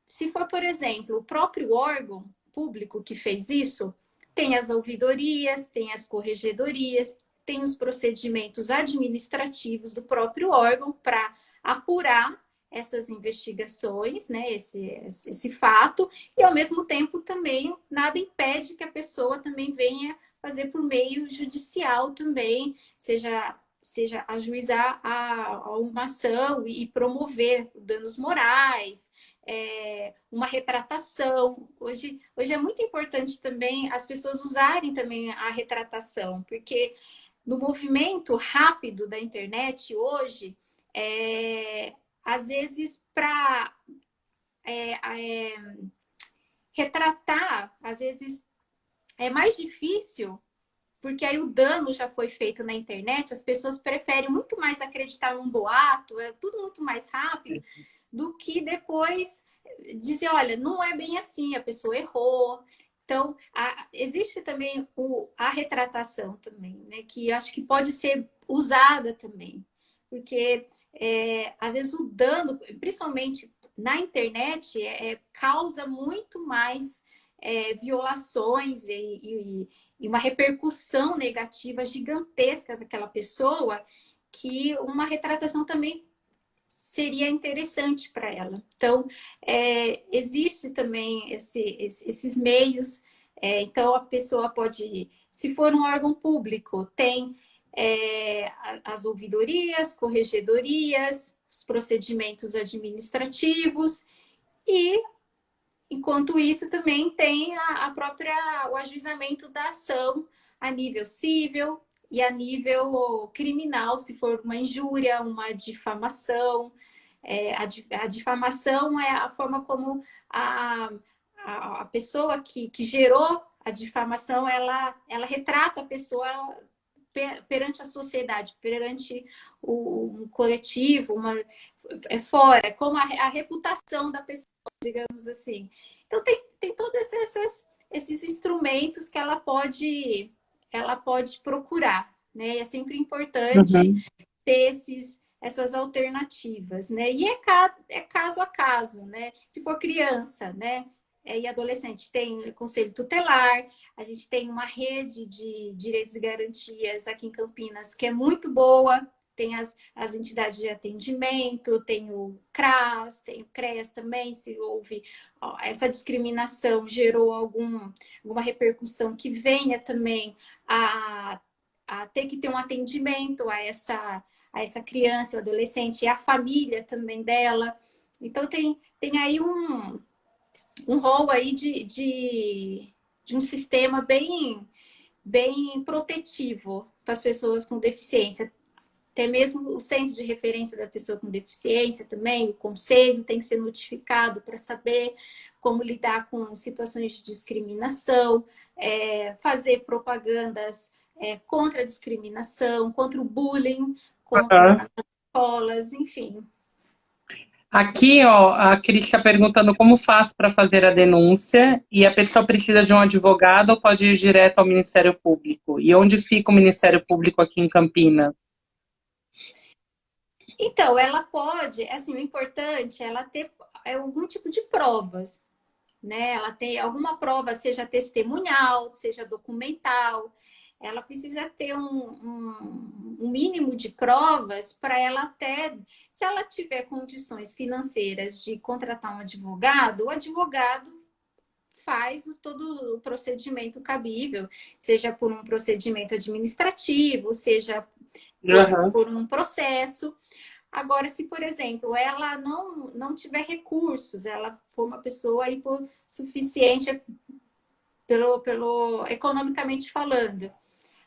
Se for, por exemplo, o próprio órgão público que fez isso, tem as ouvidorias, tem as corregedorias, tem os procedimentos administrativos do próprio órgão para apurar essas investigações, né, esse fato, e ao mesmo tempo também nada impede que a pessoa também venha fazer por meio judicial também, seja ajuizar uma ação e promover danos morais, uma retratação. Hoje é muito importante também as pessoas usarem também a retratação, porque no movimento rápido da internet hoje, às vezes para retratar, às vezes é mais difícil, porque aí o dano já foi feito na internet, as pessoas preferem muito mais acreditar num boato, é tudo muito mais rápido, do que depois dizer, olha, não é bem assim, a pessoa errou. Então, existe também a retratação também, né? Que acho que pode ser usada também. Porque, às vezes, o dano, principalmente na internet, causa muito mais violações e uma repercussão negativa gigantesca daquela pessoa, que uma retratação também seria interessante para ela. Então, existe também esses meios. Então, a pessoa pode, se for um órgão público, tem as ouvidorias, corregedorias, os procedimentos administrativos e, enquanto isso, também tem o ajuizamento da ação a nível civil e a nível criminal, se for uma injúria, uma difamação. A difamação é a forma como a pessoa que gerou a difamação, ela retrata a pessoa perante a sociedade, perante o coletivo, fora, como a reputação da pessoa, digamos assim. Então, tem todos esses instrumentos que ela pode procurar, né? É sempre importante ter essas alternativas, né? E é caso a caso, né? Se for criança, né? E adolescente, tem conselho tutelar, a gente tem uma rede de direitos e garantias aqui em Campinas que é muito boa, tem as entidades de atendimento, tem o CRAS, tem o CREAS também, se houve essa discriminação, gerou alguma repercussão que venha também a ter que ter um atendimento a essa criança, o adolescente, e a família também dela. Então, tem aí um rol aí de um sistema bem protetivo para as pessoas com deficiência. até mesmo o centro de referência da pessoa com deficiência também, o conselho tem que ser notificado para saber como lidar com situações de discriminação, fazer propagandas contra a discriminação, contra o bullying, contra Aham. as escolas, enfim. Aqui, ó, a Cris está perguntando como faz para fazer a denúncia e a pessoa precisa de um advogado ou pode ir direto ao Ministério Público? E onde fica o Ministério Público aqui em Campinas? Então, ela pode, assim, o importante é ela ter algum tipo de provas, né? Ela tem alguma prova, seja testemunhal, seja documental. Ela precisa ter um mínimo de provas para ela até, se ela tiver condições financeiras de contratar um advogado, o advogado faz todo o procedimento cabível, seja por um procedimento administrativo, seja Aham. por um processo. Agora, se, por exemplo, ela não tiver recursos, ela for uma pessoa hipossuficiente economicamente falando,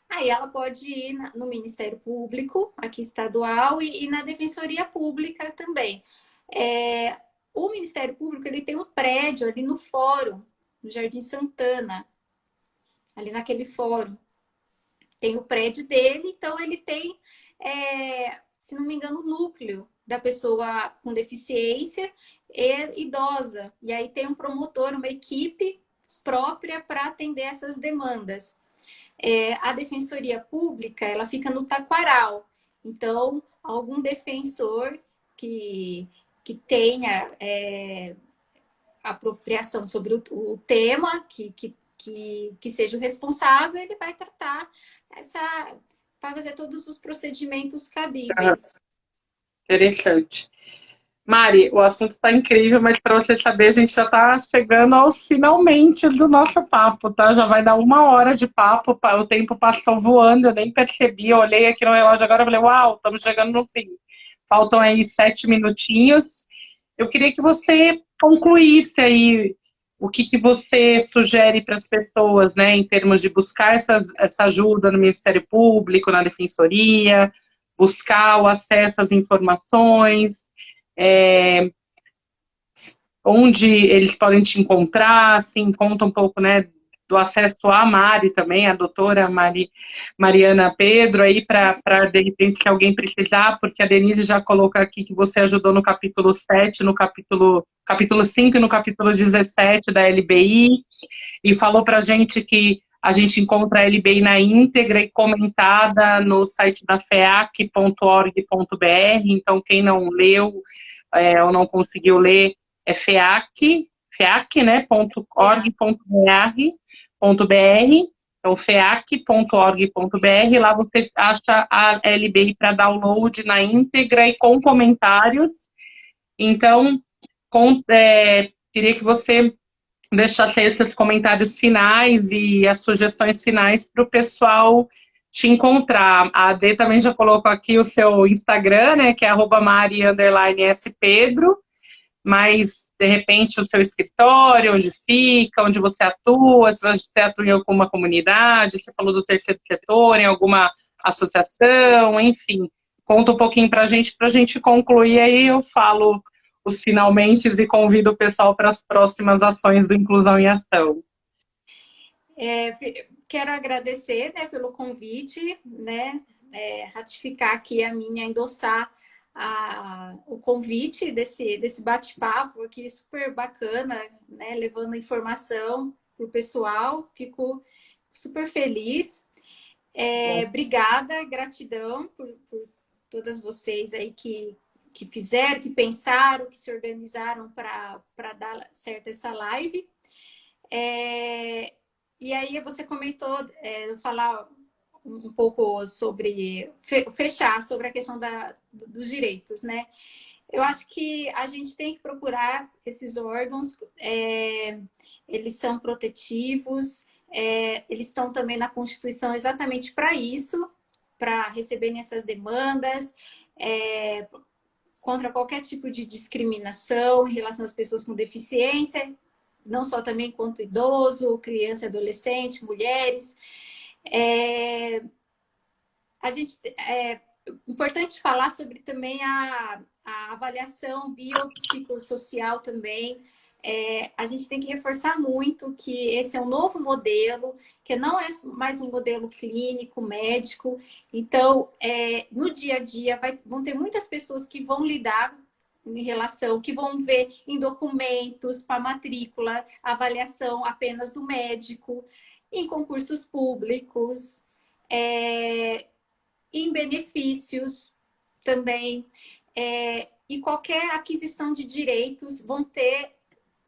aí ela pode ir no Ministério Público, aqui estadual, e na Defensoria Pública também. O Ministério Público ele tem um prédio ali no fórum, no Jardim Santana, ali naquele fórum. Tem o prédio dele, então ele tem, se não me engano, o núcleo da pessoa com deficiência e idosa. E aí tem um promotor, uma equipe própria para atender essas demandas. A Defensoria Pública, ela fica no Taquaral. Então, algum defensor que tenha apropriação sobre o tema, que seja o responsável, ele vai tratar vai fazer todos os procedimentos cabíveis. Interessante. Mari, o assunto está incrível, mas para você saber, a gente já está chegando aos finalmente do nosso papo, tá? Já vai dar 1 hora de papo, o tempo passou voando, eu nem percebi, eu olhei aqui no relógio agora e falei, uau, estamos chegando no fim. Faltam aí 7 minutinhos. Eu queria que você concluísse aí o que você sugere para as pessoas, né, em termos de buscar essa ajuda no Ministério Público, na Defensoria, buscar o acesso às informações, onde eles podem te encontrar, assim, conta um pouco, né, do acesso à Mari também, a doutora Mariana Pedro, aí para, de repente, se alguém precisar, porque a Denise já colocou aqui que você ajudou no capítulo 7, no capítulo 5 e no capítulo 17 da LBI, e falou para a gente que a gente encontra a LBI na íntegra e comentada no site da feac.org.br, então quem não leu ou não conseguiu ler, é feac, né, .org.br, então feac.org.br, lá você acha a LBI para download na íntegra e com comentários. Então, queria que você deixasse esses comentários finais e as sugestões finais para o pessoal te encontrar. A Adê também já colocou aqui o seu Instagram, né, que é @mari_spedro, mas, de repente, o seu escritório, onde fica, onde você atua, se você atua em alguma comunidade, você falou do terceiro setor, em alguma associação, enfim. Conta um pouquinho para a gente concluir, aí eu falo os finalmente e convido o pessoal para as próximas ações do Inclusão em Ação. Quero agradecer, né, pelo convite, né, ratificar aqui endossar o convite desse bate-papo aqui super bacana, né, levando informação para o pessoal. Fico super feliz. Obrigada, gratidão por todas vocês aí que fizeram, que pensaram, que se organizaram para dar certo essa live. E aí você comentou, falar um pouco sobre, fechar sobre a questão dos direitos, né? Eu acho que a gente tem que procurar esses órgãos, eles são protetivos, eles estão também na Constituição exatamente para isso, para receberem essas demandas, contra qualquer tipo de discriminação em relação às pessoas com deficiência, não só também quanto idoso, criança e adolescente, mulheres. A gente importante falar sobre também a avaliação biopsicossocial também. A gente tem que reforçar muito que esse é um novo modelo, que não é mais um modelo clínico, médico. Então, no dia a dia, vão ter muitas pessoas que vão lidar em relação, que vão ver em documentos, para matrícula, avaliação apenas do médico, em concursos públicos, em benefícios também. E qualquer aquisição de direitos vão ter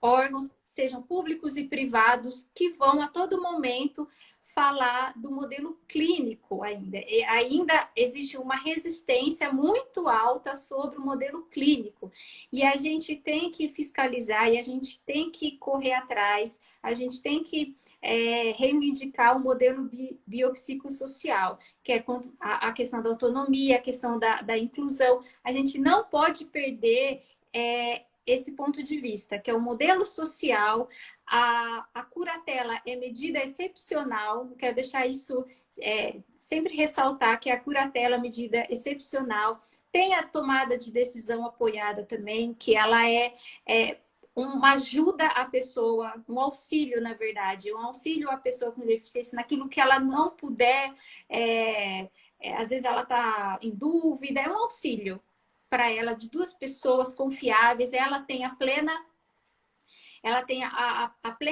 órgãos, sejam públicos e privados, que vão a todo momento falar do modelo clínico ainda. E ainda existe uma resistência muito alta sobre o modelo clínico. E a gente tem que fiscalizar, e a gente tem que correr atrás, a gente tem que reivindicar o modelo biopsicossocial, que é a questão da autonomia, a questão da inclusão. A gente não pode perder esse ponto de vista, que é o modelo social. A curatela é medida excepcional, quero deixar isso, sempre ressaltar que a curatela é medida excepcional, tem a tomada de decisão apoiada também, que ela é uma ajuda à pessoa, um auxílio, na verdade, um auxílio à pessoa com deficiência naquilo que ela não puder, às vezes ela está em dúvida, é um auxílio para ela de duas pessoas confiáveis, ela tem a plena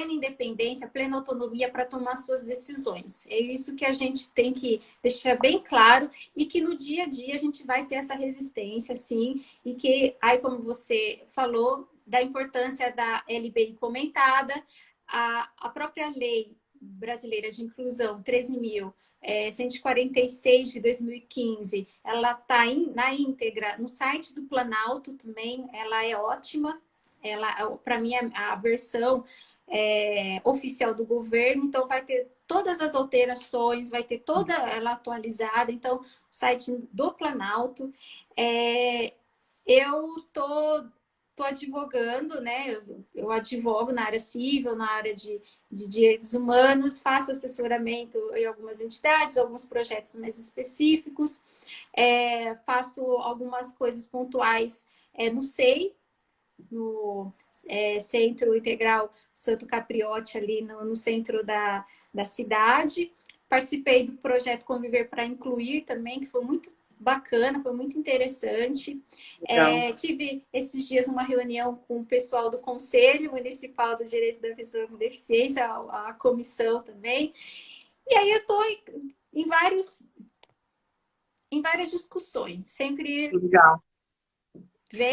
independência, a plena autonomia para tomar suas decisões. É isso que a gente tem que deixar bem claro, e que no dia a dia a gente vai ter essa resistência, sim, e que, aí como você falou, da importância da LBI comentada, a própria lei brasileira de inclusão 13.146 de 2015, ela está na íntegra no site do Planalto também, ela é ótima. Para mim, a versão oficial do governo, então vai ter todas as alterações, vai ter toda ela atualizada, então o site do Planalto. Eu tô advogando, né? Eu advogo na área civil, na área de direitos humanos, faço assessoramento em algumas entidades, alguns projetos mais específicos, faço algumas coisas pontuais no SEI, no Centro Integral Santo Capriotti, ali no centro da cidade. Participei do projeto Conviver para Incluir também, que foi muito bacana, foi muito interessante. Tive esses dias uma reunião com o pessoal do Conselho Municipal dos Direitos da Pessoa com Deficiência, a comissão também. E aí eu estou em várias discussões, sempre... Legal.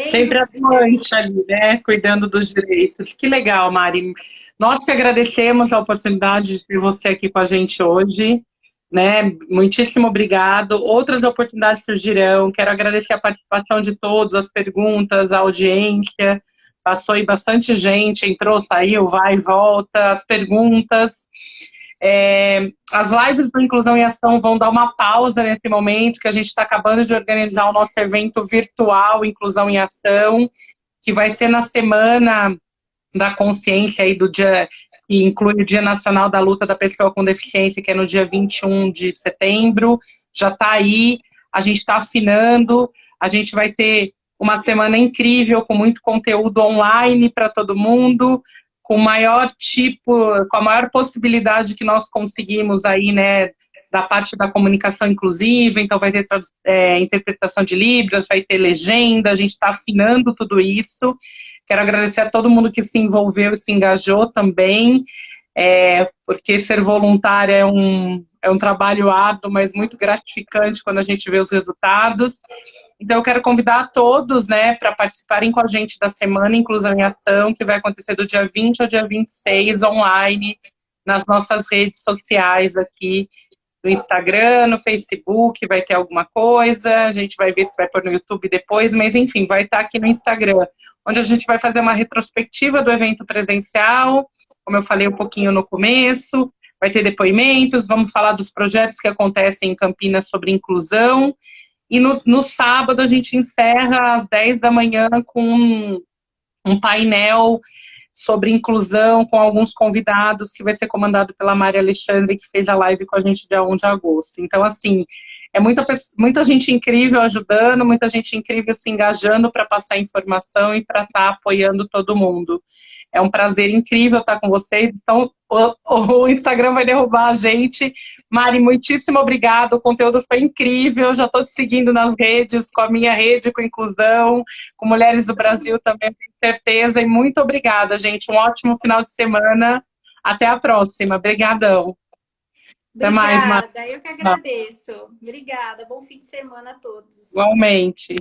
Sempre atuante ali, né? Cuidando dos direitos. Que legal, Mari. Nós que agradecemos a oportunidade de ter você aqui com a gente hoje, né? Muitíssimo obrigado. Outras oportunidades surgirão. Quero agradecer a participação de todos, as perguntas, a audiência. Passou aí bastante gente, entrou, saiu, vai e volta, as perguntas. As lives do Inclusão em Ação vão dar uma pausa nesse momento, que a gente está acabando de organizar o nosso evento virtual Inclusão em Ação, que vai ser na semana da consciência aí do dia, que inclui o Dia Nacional da Luta da Pessoa com Deficiência, que é no dia 21 de setembro. Já está aí, a gente está afinando, a gente vai ter uma semana incrível, com muito conteúdo online para todo mundo, com a maior possibilidade que nós conseguimos aí, né, da parte da comunicação inclusiva. Então vai ter interpretação de Libras, vai ter legenda, a gente está afinando tudo isso. Quero agradecer a todo mundo que se envolveu e se engajou também, porque ser voluntária é um trabalho árduo, mas muito gratificante quando a gente vê os resultados. Então eu quero convidar a todos, né, para participarem com a gente da Semana Inclusão em Ação, que vai acontecer do dia 20 ao dia 26, online, nas nossas redes sociais aqui, no Instagram, no Facebook, vai ter alguma coisa, a gente vai ver se vai pôr no YouTube depois, mas enfim, vai estar aqui no Instagram, onde a gente vai fazer uma retrospectiva do evento presencial, como eu falei um pouquinho no começo, vai ter depoimentos, vamos falar dos projetos que acontecem em Campinas sobre inclusão. E no sábado a gente encerra às 10 da manhã com um painel sobre inclusão com alguns convidados, que vai ser comandado pela Maria Alexandre, que fez a live com a gente dia 1 de agosto. Então, assim, É muita gente incrível ajudando, muita gente incrível se engajando para passar informação e para estar apoiando todo mundo. É um prazer incrível estar com vocês. Então, o Instagram vai derrubar a gente. Mari, muitíssimo obrigado. O conteúdo foi incrível. Já estou te seguindo nas redes, com a minha rede, com inclusão, com Mulheres do Brasil também, tenho certeza. E muito obrigada, gente. Um ótimo final de semana. Até a próxima. Obrigadão. Até mais, Mari. Obrigada, eu que agradeço. Obrigada, bom fim de semana a todos. Igualmente.